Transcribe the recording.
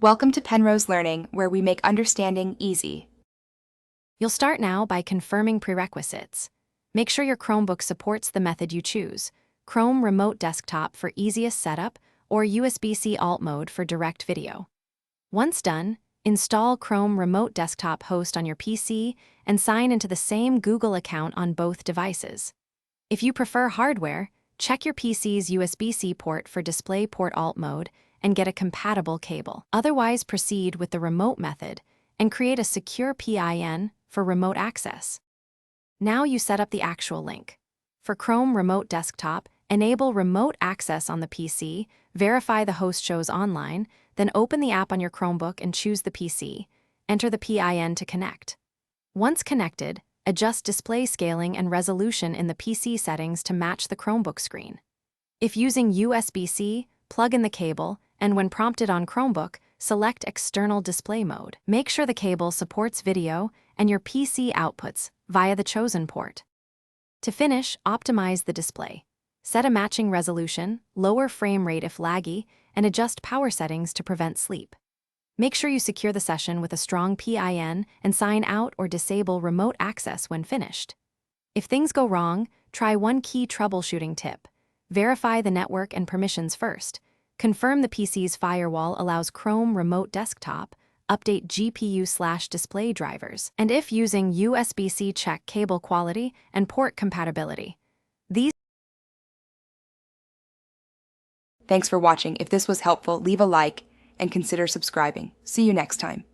Welcome to Penrose Learning, where we make understanding easy. You'll start now by confirming prerequisites. Make sure your Chromebook supports the method you choose: Chrome Remote Desktop for easiest setup or USB-C Alt Mode for direct video. Once done, install Chrome Remote Desktop Host on your PC and sign into the same Google account on both devices. If you prefer hardware, check your PC's USB-C port for DisplayPort Alt Mode and get a compatible cable. Otherwise, proceed with the remote method and create a secure PIN for remote access. Now you set up the actual link. For Chrome Remote Desktop, enable remote access on the PC, verify the host shows online, then open the app on your Chromebook and choose the PC. Enter the PIN to connect. Once connected, adjust display scaling and resolution in the PC settings to match the Chromebook screen. If using USB-C, plug in the cable, and when prompted on Chromebook, select External Display Mode. Make sure the cable supports video and your PC outputs via the chosen port. To finish, optimize the display. Set a matching resolution, lower frame rate if laggy, and adjust power settings to prevent sleep. Make sure you secure the session with a strong PIN and sign out or disable remote access when finished. If things go wrong, try one key troubleshooting tip. Verify the network and permissions first. Confirm the PC's firewall allows Chrome Remote Desktop. Update GPU/display drivers. And if using USB-C, check cable quality and port compatibility. Thanks for watching. If this was helpful, leave a like and consider subscribing. See you next time.